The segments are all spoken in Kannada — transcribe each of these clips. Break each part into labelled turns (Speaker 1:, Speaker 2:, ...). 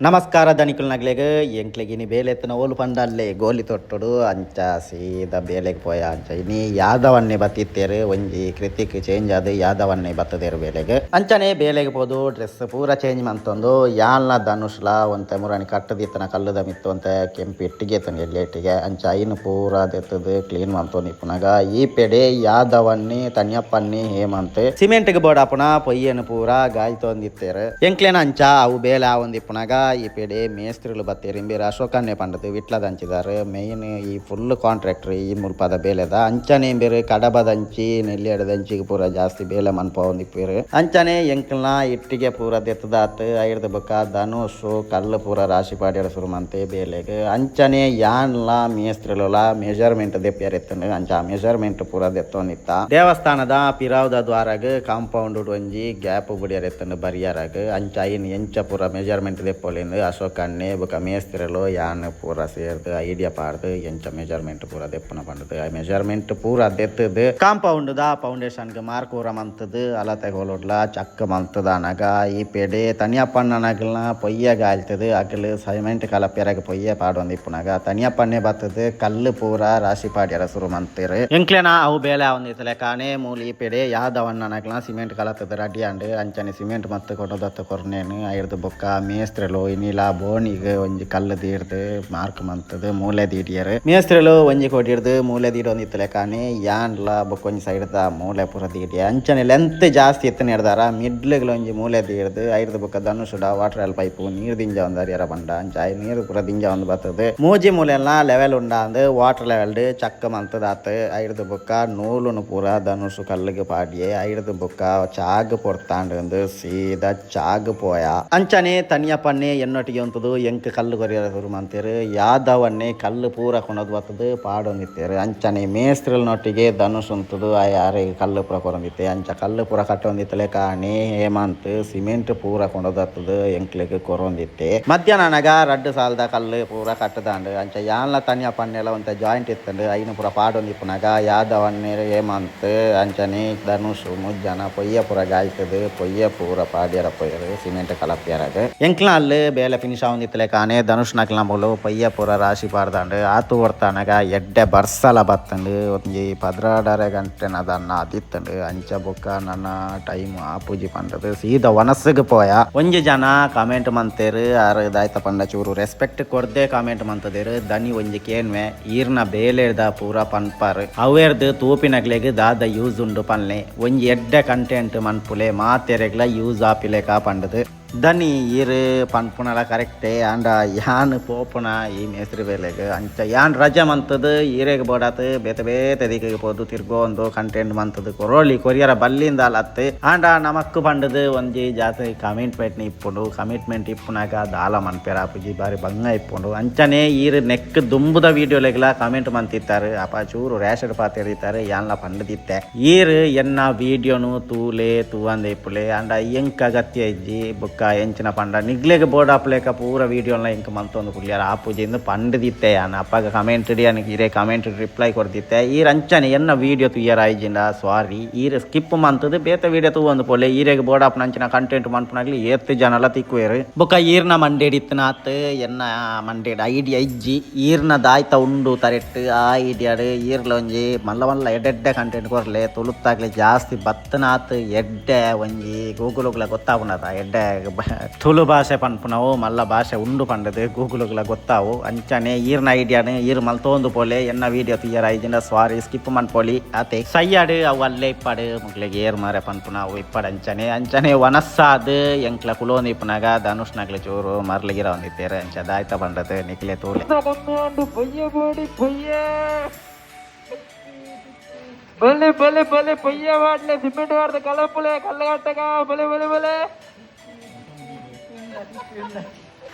Speaker 1: ನಮಸ್ಕಾರ ಧನಿಕುಲ್ ನಗ್ಲೆಗ್ ಎಂಕ್ಲೆಗ್ ಇನಿ ಬೇಲೆತ್ತನ ಓಲು ಪಂಡಲ್ಲೇ ಗೋಲಿ ತೊಟ್ಟುಡು ಅಂಚ ಸೀದಾ ಬೇಲೆಗ್ ಪೋಯ ಅಂಚ ಇನಿ ಯಾದವನ್ನೇ ಬತ್ತಿತ್ತೇರು ಒಂಜಿ ಕೃತಿಕ್ ಚೇಂಜ್ ಆದ್ ಯಾದವನ್ನೇ ಬತ್ತದೇರು ಬೇಲೆಗ್ ಅಂಚನೆ ಬೇಲೆಗ್ ಪೋದು ಡ್ರೆಸ್ ಪೂರ ಚೇಂಜ್ ಮಂತೊಂದು ಯಾಲ್ನ ಧನುಷ್ಲ ಒಂತೆ ಮುರಾಣಿ ಕಟ್ಟದಿತ್ತನ ಕಲ್ಲುದ ಮಿತ್ತು ಒಂತೆ ಕೆಂಪು ಇಟ್ಟಿಗೆ ತನ ಎಲ್ಲಿಟ್ಟಿಗೆ ಅಂಚ ಐನು ಪೂರ ದೆತ್ತದು ಕ್ಲೀನ್ ಮಂತೊಂದು ಇಪ್ಪುನಾಗ ಈ ಪೆಡೆ ಯಾದವನ್ನಿ ತನ್ಯಪ್ಪನ್ನಿ ಹೇಮಂತ್ ಸಿಮೆಂಟ್ಗೆ ಬೋಡಾಪುನ ಪೊಯ್ಯನು ಪೂರ ಗಾಯ್ತೊಂದಿತ್ತೇರು ಎಂಕ್ಲೇನ ಅಂಚ ಅವು ಬೇಲೆ ಆವೊಂದಿಪ್ಪುನಾಗ ಈ ಪೇಡೆ ಮೇಸ್ತ್ರಿಗಳು ಬತ್ತೇರಿ ಇಂಬೇರೆ ಅಶೋಕನ್ನೇ ಪಂಡದು ವಿಟ್ಲದ ಹಂಚಿದಾರೆ ಮೇಯ್ನ್ ಈ ಫುಲ್ ಕಾಂಟ್ರಾಕ್ಟರ್ ಈ ಮುಲ್ಪದ ಬೇಲೆದ ಅಂಚನೆ ಬೇರೆ ಕಡಬದ ಹಂಚಿ ನೆಲ್ಲಿ ಅಡದ ಹಂಚಿಗೆ ಪೂರ ಜಾಸ್ತಿ ಬೇಲೆ ಮನ್ಪ ಒಂದಿಪ್ಪೇರು ಅಂಚನೆ ಎಂಕ್ಲನ ಇಟ್ಟಿಗೆ ಪೂರ ದೆತ್ತದಾತ್ ಐಡ್ದ ಬೊಕ್ಕ ಧನುಷು ಕಲ್ಲು ಪೂರ ರಾಶಿ ಪಾಡ್ಯಡ ಸುರುಮಂತೆ ಬೇಲೆಗ್ ಅಂಚನೆ ಯಾನ್ಲ ಮೇಸ್ತ್ರಿಗಳ ಮೆಜರ್ಮೆಂಟ್ ದೆಪ್ಪ್ಯಾರೆತ್ತಂಡು ಅಂಚ ಮೆಜರ್ಮೆಂಟ್ ಪೂರ ದೆತ್ತೊಂದಿತ್ತ ದೇವಸ್ಥಾನದ ಪಿರಾವ್ದ ದ್ವಾರಗ್ ಕಾಂಪೌಂಡ್ ಒಂಜಿ ಗ್ಯಾಪ್ ಬುಡಿಯರೆತ್ತಂಡು ಬರಿಯಾರಾಗ ಅಂಚ ಐನ್ ಎಂಚ ಪೂರ ಮೆಜರ್ಮೆಂಟ್ ದೆಪ್ಪೊಲಿ ಅಶೋಕನ್ನೇ ಬೊಕ ಮೇಸ್ತಿರಲು ಯಾನ್ ಪೂರ ಸೇರ್ದು ಐಡಿಯಾ ಪಾಡ್ದು ಎಂಚ ಮೆಜರ್ಮೆಂಟ್ ಪೂರ ದೆಪ್ಪುನ ಪಂಡದು ಆ ಮೆಜರ್ಮೆಂಟ್ ಪೂರ ದೆತ್ತದು ಕಾಂಪೌಂಡ್ ದ ಫೌಂಡೇಶನ್ ಗೆ ಮಾರ್ಕ್ ಪೂರ ಮಂತದು ಅಲತೆ ಹೋಲೋಡ್ಲ ಚಕ್ಕ ಮಂತದ ಅನಗ ಈ ಪೆಡೆ ತನಿಯಪ್ಪಣ್ಣ ನಗಲ್ನ ಪೊಯ್ಯ ಗಾಲ್ತದು ಅಕಲ್ ಸಿಮೆಂಟ್ ಕಲಪ್ಯರಾಗ ಪೊಯ್ಯ ಪಾಡೊಂದು ಇಪ್ಪುನಾಗ ತನಿಯಪ್ಪನ್ನೇ ಬತ್ತದು ಕಲ್ಲು ಪೂರ ರಾಶಿ ಪಾಡ್ಯರ ಶುರು ಮಂತಿರು ಎಂಕ್ಲೆನ ಅವು ಬೇಲೆ ಒಂದಿತ್ತಲೆ ಕಾಣೆ ಮೂಲಿ ಈ ಪೆಡೆ ಯಾದವಣ್ಣ ನಗಲ್ನ ಸಿಮೆಂಟ್ ಕಲತ್ತದ ರಡ್ಡಿ ಅಂಡ್ ಅಂಚನೆ ಸಿಮೆಂಟ್ ಮತ್ತು ಕೊಡೋದತ್ತ ಕೊರ್ನೇನು ಐಡ್ದು ಬೊಕ್ಕ ಮೇಸ್ತ್ರಿಲು ಇನ್ನಿಲ ಬೋಣಿಗೆ ಒಂಜಿ ಕಲ್ಲು ದೀಡ್ದು ಮಾರ್ಕ್ ಮಂತದು ಮೂಲೆ ದೀಡಿಯರು ಮೇಸ್ತ್ರಿಲು ಒಂಜಿ ಕೊಟ್ಟಿಡ್ದು ಮೂಲೆ ದೀಡೊಂದಿತ್ತಲೆ ಕಾಣಿ ಯಾನ್ಲ ಬೊಕ್ಕೊಂಜಿ ಸೈಡ್ದ ಮೂಲೆ ಪೂರ ದೀಡಿಯ ಅಂಚನೆ ಲೆಂತ್ ಜಾಸ್ತಿ ಎತ್ತನ ಹಿಡ್ದಾರ ಮಿಡ್ಲ್ಗಳು ಒಂಜಿ ಮೂಲೆ ದೀಡ್ದು ಐಡ್ದು ಬೊಕ್ಕ ಧನುಷುಡ ವಾಟರ್ ಎಲ್ ಪೈಪು ನೀರು ದಿಂಜ ಒಂದು ಅರಿಯರ ಬಂಡ ಅಂಚ ನೀರು ಪೂರ ದಿಂಜ ಒಂದು ಬರ್ತದೆ ಮೂಜಿ ಮೂಲೆಲ್ಲ ಲೆವೆಲ್ ಉಂಡ ಅಂದ್ ವಾಟರ್ ಲೆವೆಲ್ ಚಕ್ಕ ಮಂತದಾತ್ ಐಡ್ದು ಬೊಕ್ಕ ನೂಲುನು ಪೂರ ಧನುಷು ಕಲ್ಲಿಗೆ ಪಾಡಿಯೆ ಐಡ್ದು ಬೊಕ್ಕ ಚಾಗ್ ಪೊರ್ತಾಂಡ್ ಸೀದಾ ಚಾಗ್ ಪೋಯ ಅಂಚನೆ ತನಿಯಪ್ಪನ್ನೇ ಎನ್ನೊಟ್ಟಿಗೆ ಉಂಟದು ಎಂಕ್ ಕಲ್ಲು ಕೊರಿಯರ ಶುರು ಮಂತೇರು ಯಾದವನ್ನೇ ಕಲ್ಲು ಪೂರ ಕೊಂಡೋದು ಬರ್ತದು ಪಾಡೊಂದಿತ್ತೇರು ಅಂಚನೆ ಮೇಸ್ತ್ರಿಲ್ನೊಟ್ಟಿಗೆ ಧನುಷ್ ಉಂಟದು ಯಾರೇ ಕಲ್ಲು ಪೂರ ಕೊರೊಂದಿತ್ತೆ ಅಂಚ ಕಲ್ಲು ಪೂರ ಕಟ್ಟೊಂದಿತ್ತಲೆ ಕಾಣಿ ಹೇಮಂತ್ ಸಿಮೆಂಟ್ ಪೂರ ಕೊಂಡೋದತ್ತದು ಎಂಕ್ಲೆಗ್ ಕೊರೊಂದಿತ್ತೆ ಮಧ್ಯಾಹ್ನನಾಗ ರಡ್ಡು ಸಾಲದ ಕಲ್ಲು ಪೂರ ಕಟ್ಟದಾಂಡ್ ಅಂಚ ಯಾನ್ಲ ತನಿಯಪ್ಪನ್ನೆಲ್ಲ ಒಂತ ಜಾಯಿಂಟ್ ಇತ್ತಂಡು ಐನು ಪೂರ ಪಾಡೊಂದಿಪ್ಪುನಾಗ ಯಾದವನ್ನೇ ಹೇಮಂತ್ ಅಂಚನೆ ಧನುಷ್ ಮುಜ್ಜನ ಪೊಯ್ಯ ಪೂರ ಗಾಯ್ತದು ಪೊಯ್ಯ ಪೂರ ಪಾಡ್ಯರ ಪೊಯ್ಯರು ಸಿಮೆಂಟ್ ಕಲಪ್ಪ್ಯಾರಾಗ ಎಂಕ್ಲ ಅಲ್ಲಿ ಬೇಲೆ ಫಿನಿಶ್ ಆವಂದಿತ್ತಲೆ ಕಾಣೆ ಧನುಷ್ ನಕ್ಲ ಮೊಲು ಪಯ್ಯ ಪೂರ ರಾಶಿ ಪಾಡ್ದಾಂಡ್ ಆತು ಹೊರ್ತಾನಾಗ ಎಡ್ಡೆ ಬರ್ಸಲ ಬತ್ತಂಡು ಒಂಜಿ 16 ಗಂಟೆನ ಅದನ್ನ ಅದಿತ್ತಂಡು ಅಂಚ ಬೊಕ್ಕ ನನ್ನ ಟೈಮ್ ಆಪೂಜಿ ಪಂಡದು ಸೀದಾ ವನಸ್ಸಿಗೆ ಪೋಯ ಒಂಜಿ ಜನ ಕಾಮೆಂಟ್ ಮಂತೇರು ಆರು ದಾಯ್ತ ಪಂಡ ಚೂರು ರೆಸ್ಪೆಕ್ಟ್ ಕೊರ್ದೆ ಕಾಮೆಂಟ್ ಮಂತದೇರು ದನಿ ಒಂಜಿ ಕೇನ್ವೆ ಈರ್ನ ಬೇಲೆದ ಪೂರ ಪನ್ಪಾರ್ ಅವೇರ್ದು ತೂಪಿನಗ್ಲೆಗ್ ದಾದ ಯೂಸ್ ಉಂಡು ಪನ್ಲೆ ಒಂಜಿ ಎಡ್ಡೆ ಕಂಟೆಂಟ್ ಮನ್ಪುಲೆ ಮಾತೆರೆಗ್ಲ ಯೂಸ್ ಆಪಿಲೆ ಕಾಪಂಡದು ದನಿ ಈರು ಪನ್ಪುನಲ ಕರೆಕ್ಟೇ ಆಂಡ ಯಾನ್ ಪೋಪುನ ಈ ಮೇಸ್ತ್ರಿ ಬೇಲೆಗ್ ಅಂಚ ಯಾನ್ ರಜೆ ಮಂತದು ಈರೆಗ್ ಬೋಡಾತ್ ಬೇತೆ ಬೇತೆ ದಿಕ್ಕಿಗೆ ಪೋದು ತಿರ್ಗೊಂದು ಕಂಟೆಂಟ್ ಮಂತದು ಕೊರೋಳಿ ಕೊರಿಯರ ಬಲ್ಲಿಂದ ಅಲತ್ ಆಂಡ ನಮಕ್ಕು ಪಂಡದು ಒಂಜಿ ಜಾತಿ ಕಮಿಟ್ಮೆಂಟ್ ಇಪ್ಪುಂಡು ಕಮಿಟ್ಮೆಂಟ್ ಇಪ್ಪುನಾಗ ದಾಲ ಮನ್ಪೇರ ಆಪುಜಿ ಬಾರಿ ಬಂಗ ಇಪ್ಪುಂಡು ಅಂಚನೆ ಈರು ನೆಕ್ ದುಂಬುದ ವಿಡಿಯೋಲೆಗ್ಲ ಕಮೆಂಟ್ ಮಂತಿತ್ತಾರೆ ಅಪ ಚೂರು ರ್ಯಾಶಡ್ ಪಾತ್ ಎರಿತಾರೆ ಯಾನ್ಲ ಪಂಡದಿತ್ತೆ ಈರು ಎನ್ನ ವಿಡಿಯೋನು ತೂಲೆ ತೂವಂದೆ ಇಪ್ಪುಲೆ ಆಂಡ ಎಂಕ್ ಅಗತ್ಯ ಇಜ್ಜಿ ಎಂಚಿನ ಪಂಡ ನಿಗ್ಲೆಗ್ ಬೋರ್ಡ್ ಆಪ್ಲೇಕ ಪೂರ ವಿಡಿಯೋನ ಇಂಕ ಮಂತೊಂದು ಕುಡ್ಲಿಯಾರ ಆ ಪೂಜೆಯಿಂದ ಪಂಡದಿತ್ತೆ ಅನ್ನ ಅಪ್ಪಗ ಕಮೆಂಟ್ ಅನಕ್ಕೆ ಇರೇ ಕಮೆಂಟ್ ರಿಪ್ಲೈ ಕೊಡ್ದಿತ್ತೆ ಈ ರಂಚನೆ ಎನ್ನ ವಿಡಿಯೋ ತುಯ್ಯಾರ ಐಜಿಂದ ಸಾರಿ ಈರ್ ಸ್ಕಿಪ್ ಮಂತದು ಬೇತೆ ವಿಡಿಯೋ ತೂವೊಂದು ಪೋಲೆ ಈರೆಗ್ ಬೋರ್ಡ್ ಆಪ್ ನಂಚಿನ ಕಂಟೆಂಟ್ ಮನ್ಪುನಾಗ್ಲಿ ಏತ್ ಜನಲ ತಿಕ್ಕುವೇರು ಬೊಕ್ಕ ಈರ್ನ ಮಂಡೇಡಿತ್ತನಾತ್ ಎನ್ನ ಮಂಡೇಡ್ ಐಡಿಯಾ ಇಜ್ಜಿ ಈರ್ನ ದಾಯ್ತ ಉಂಡು ತರೆಟ್ ಆ ಐಡಿಯಾಡ್ ಈರ್ಲ ಒಂಜಿ ಮಲ್ಲ ಮಲ್ಲ ಎಡ್ಡೆ ಕಂಟೆಂಟ್ ಕೊರ್ಲೆ ತುಳುತ್ತಾಗ್ಲಿ ಜಾಸ್ತಿ ಬತ್ತನಾತ್ ಎಡ್ಡೆ ಒಂಜಿ ಗೂಗುಲ್ಗ್ಲ ಗೊತ್ತಾಗುನದ ಎಡ್ಡೆ ತುಳು ಭಾಷೆ ಪನ್ಪುನವು ಮಲ್ಲ ಭಾಷೆ ಉಂಡು ಪಂಡದು ಗೂಗುಲ್ಗ್ಲ ಗೊತ್ತಾವು ಅಂಚನೆ ಈರ್ನ ಐಡಿಯಾನು ಈರ್ ಮಲ್ತೊಂದು ಪೋಲೆ ಎನ್ನ ವಿಡಿಯೋ ತುಯ್ಯರ ಐಜಿಂದ ಸಾರಿ ಸ್ಕಿಪ್ ಮನ್ಪೋಲಿ ಆತೆ ಸಯ್ಯಾಡು ಅವು ಅಲ್ಲೇ ಇಪ್ಪಾಡು ಮುಗ್ಲೆಗ್ ಏರ್ ಮಾರೆ ಪನ್ಪುನ ಅವು ಇಪ್ಪಾಡು ಅಂಚನೆ ವನಸ್ಸಾದ್ ಎಂಕ್ಲ ಕುಲೋಂದು ಇಪ್ಪುನಾಗ ಧನುಷ್ ನಗ್ಲೆ ಚೂರು ಮರ್ಲಿಗಿರ ಒಂದಿತ್ತೇರು ಅಂಚ ದಾಯ್ತ ಪಂಡದು ನಿಕ್ಲೆ ತೂಲೆ
Speaker 2: ಬಲೆ ಬಲೆ ಬಲೆ ಪಯ್ಯ ಮಾಡ್ಲೆ ಸಿಮೆಂಟ್ ವಾಡ್ದ ಕಲಪುಲೆ ಕಲ್ಲಗಟ್ಟಗ ಬಲೆ ಬಲೆ ಬಲೆ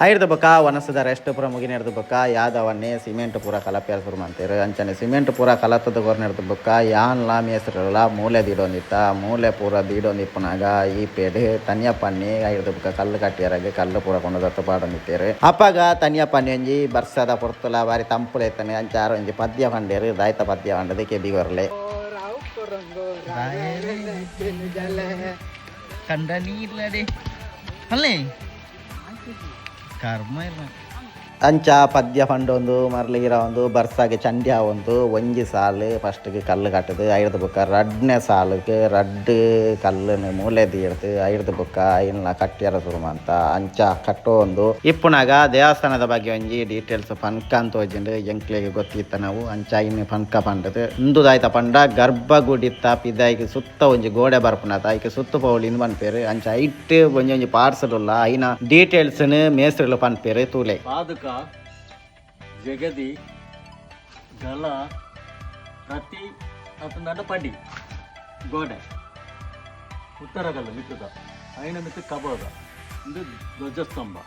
Speaker 1: ಐಡ್ದ ಬೊಕ್ಕ ವನಸದ ರೆಸ್ಟ್ ಪೂರ ಮುಗಿನೆರ್ದು ಬೊಕ್ಕ ಯಾದವನ್ನೇ ಸಿಮೆಂಟ್ ಪೂರ ಕಲಪ್ಯಾರ ಶುರು ಮಂತೇರು ಅಂಚನೆ ಸಿಮೆಂಟ್ ಪೂರ ಕಲತ್ತದ ಗೊರ್ನೆರ್ದು ಬೊಕ್ಕ ಯಾನ್ಲ ಮೇಸ್ರಲ್ಲ ಮೂಲೆ ದೀಡೊಂದಿತ್ತ ಮೂಲೆ ಪೂರ ದೀಡೊಂದಿಪ್ಪುನಾಗ ಈ ಪೇಡೆ ತನಿಯಪ್ಪನ್ನಿ ಐಡ್ದ ಬೊಕ್ಕ ಕಲ್ಲು ಕಟ್ಟಿಯರಾಗ ಕಲ್ಲು ಪೂರ ಕೊಂಡದತ್ತ ಪಾಡೊಂದಿತ್ತೇರು ಅಪ್ಪಗ ತನಿಯಪ್ಪನ್ನಿ ಒಂಜಿ ಬರ್ಸದ ಪೊರ್ತುಲ ಬಾರಿ ತಂಪುಲೆತ್ತನೆ ಅಂಚಾರ ಒಂಜಿ ಪದ್ಯ ಪಂಡೇರು ದಾಯ್ತ ಪದ್ಯ ಪಂಡದು ಕೆಬಿಗೊರ್ಲೆ
Speaker 2: ಕಂಡ ನೀರ್ಲಡೆ ಅಲ್ಲೇ
Speaker 1: ಕರ್ಮ ಇಲ್ಲ ಅಂಚ ಪದ್ಯ ಪಂಡ ಒಂದು ಮರಳಿಗಿರ ಒಂದು ಬರ್ಸಾಗೆ ಚಂಡ್ಯ ಒಂದು ಒಂಜಿ ಸಾಲು ಫಸ್ಟ್ಗೆ ಕಲ್ಲು ಕಟ್ಟದು ಐದು ಬುಕ್ಕ ರಡ್ನೇ ಸಾಲಿಗೆ ರಡ್ಡು ಕಲ್ಲನ್ನು ಮೂಲೆ ತೀಡ್ದು ಐದು ಬುಕ್ಕ ಇಲ್ಲ ಕಟ್ಟಿಯರ ಸುರುಮ ಅಂತ ಅಂಚ ಕಟ್ಟೋ ಒಂದು ಇಪ್ಪುನಾಗ ದೇವಸ್ಥಾನದ ಬಗ್ಗೆ ಒಂಜಿ ಡೀಟೇಲ್ಸ್ ಪನ್ಕ ಅಂತ ಹೋಜಿಂಡು ಎಂಕ್ಲೆಗೆ ಗೊತ್ತಿತ್ತ ನಾವು ಅಂಚ ಇನ್ನು ಪನ್ಕ ಪಂಡದು ಇಂದುದಾಯ್ತ ಪಂಡ ಗರ್ಭಗುಡಿತ್ತ ಪಿದಾಯಿಗೆ ಸುತ್ತ ಒಂಜಿ ಗೋಡೆ ಬರ್ಪುನತ ಐಕೆ ಸುತ್ತ ಪೌಲಿನ ಪನ್ಪೇರು ಅಂಚ ಐಟ್ ಒಂಜಿ ಪಾರ್ಸಲ್ ಉಲ್ಲ ಐನ ಡೀಟೇಲ್ಸ್ ಮೇಸ್ತ್ರಿಲು ಪನ್ಪೇರು ತೂಲೆ
Speaker 3: ಪಾದುಕ ಜಗದಿ ಗಲ ರತಿ ಅತಂದ ಪಡಿ ಗೋಡೆ ಉತ್ತರಗಲ್ಲ ಮಿತ್ತದ ಐನ ಮಿತ್ತು ಕಬೋದ ಇದು ಧ್ವಜಸ್ತಂಭ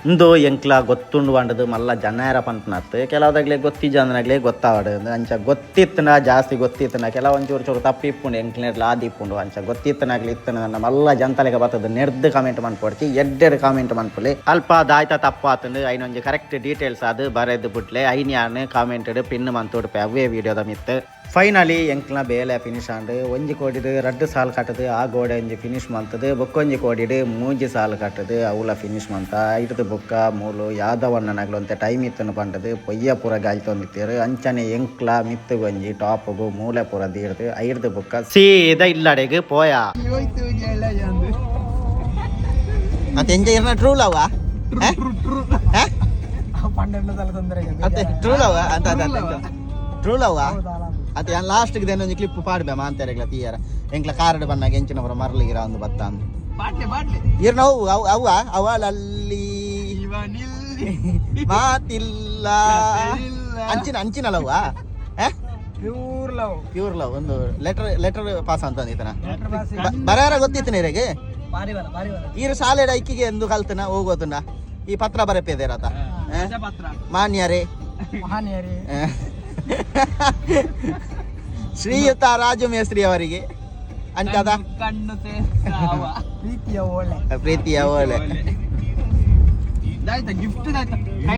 Speaker 1: ಇಂದು ಎಂಕ್ಲ ಗೊತ್ತುಂಡು ಬಂಡದು ಮಲ್ಲ ಜನಾರ ಪಂಪನತ್ತು ಕೆಲವದಾಗ್ಲೇ ಗೊತ್ತಿ ಜನನಾಗ್ಲೇ ಗೊತ್ತಾವಡು ಅಂಚ ಗೊತ್ತಿತ್ತನ ಜಾಸ್ತಿ ಗೊತ್ತಿತ್ತನ ಕೆಲವೊಂಚೂರು ಚೂರು ತಪ್ಪಿಪ್ಪುಂಡು ಎಂಕ್ಲೆಡ್ಲ ಆದಿಪ್ಪುಂಡು ಅಂಚ ಗೊತ್ತಿತ್ತನಾಗ್ಲಿ ಇತ್ತನ ನನ್ನ ಮಲ್ಲ ಜನತಲೆಗೆ ಬರ್ತದೆ ನೆಡ್ದು ಕಾಮೆಂಟ್ ಮಾಡ್ಕೊಡ್ತಿ ಎಡ್ಡೆಡು ಕಾಮೆಂಟ್ ಮಾಡ್ಕೊಳ್ಳಿ ಅಲ್ಪ ದಾಯ್ತ ತಪ್ಪಾತಂದು ಐನೊಂಜಿ ಕರೆಕ್ಟ್ ಡೀಟೇಲ್ಸ್ ಅದು ಬರೆದು ಬಿಟ್ಲೆ ಐನ್ಯಾನು ಕಾಮೆಂಟೆಡ್ ಪಿನ್ ಮಂತೋಡ್ಪೆ ಅವೇ ವಿಡಿಯೋದ ಮಿತ್ತು ಫೈನಲಿ ಎಂಕ್ಲ ಬೇಲೆ ಫಿನಿಶ್ ಆಂಡು ಒಂಜಿ ಕೋಡಿಡು ರಡ್ಡು ಸಾಲು ಕಟ್ಟದು ಆ ಗೋಡೆ ಒಂಜಿ ಫಿನಿಶ್ ಮಂತದು ಬೊಕ್ಕೊಂಜಿ ಕೋಡಿಡು ಮೂಜಿ ಸಾಲು ಕಟ್ಟದು ಅವಲ ಫಿನಿಶ್ ಮಂತ ಐಟದ ಬೊಕ್ಕ ಮೂಲು ಯಾದವಣ್ಣನಾಗ್ಲು ಅಂತ ಟೈಮ್ ಇತ್ತನು ಪಂಡದು ಪೊಯ್ಯ ಪೂರ ಗಾಯ್ತೊಂದಿತ್ತೇರು ಅಂಚನೆ ಎಂಕ್ಲ ಮಿತ್ತು ಒಂಜಿ ಟಾಪ್ಗು ಮೂಲೆ ಪೂರ ದೀಡ್ದು ಐಡ್ದು ಬೊಕ್ಕ ಸೀದಾ ಇಲ್ಲಡೆಗೆ ಪೋಯ ಮತ್ತೆ ಎಂಜ ಇರ್ನ ಟ್ರೂಲ್ ಅವ ಟ್ರೂಲ್ ಅವ ಅಂತ ಟ್ರೂಲ್ ಅವ ಅತ್ತೆ ಲಾಸ್ಟ್ಗೆ ದೇನೊಂದು ಕ್ಲಿಪ್ ಪಾಡ್ಬೇಮ ಅಂತಾರೆಗ್ಲ ತೀಯರ ಎಂಕ್ಲ ಕಾರ್ಡ್ ಬನ್ನಾಗ ಎಂಚಿನವರ ಮರಳಿಗಿರ ಒಂದು ಬತ್ತ ಅಂದು ಇರ್ನ ಅವು ಅವು ಅವ ಅವಳಲ್ಲಿ ಮಾತಿಲ್ಲ ಅಂಚಿನಲ್ಲವ ಪ್ಯೂರ್ ಲವ್ ಒಂದು ಲೆಟರ್ ಪಾಸ್ ಅಂತ ಅಂದಿತ್ತನ ಬರಾರ ಗೊತ್ತಿತ್ತು ನೀರಿಗೆ ಈರು ಶಾಲೆಡ ಇಕ್ಕಿಗೆ ಎಂದು ಕಲ್ತನ ಹೋಗೋತನ ಈ ಪತ್ರ ಬರಪೇದೇರತ ಮಾನ್ಯರೇ ಶ್ರೀಯುತ ರಾಜು ಮೇಸ್ತ್ರಿ ಅವರಿಗೆ ಅಂಚದ ಪ್ರೀತಿಯ ಓಲೆ
Speaker 2: ಗಿಫ್ಟ್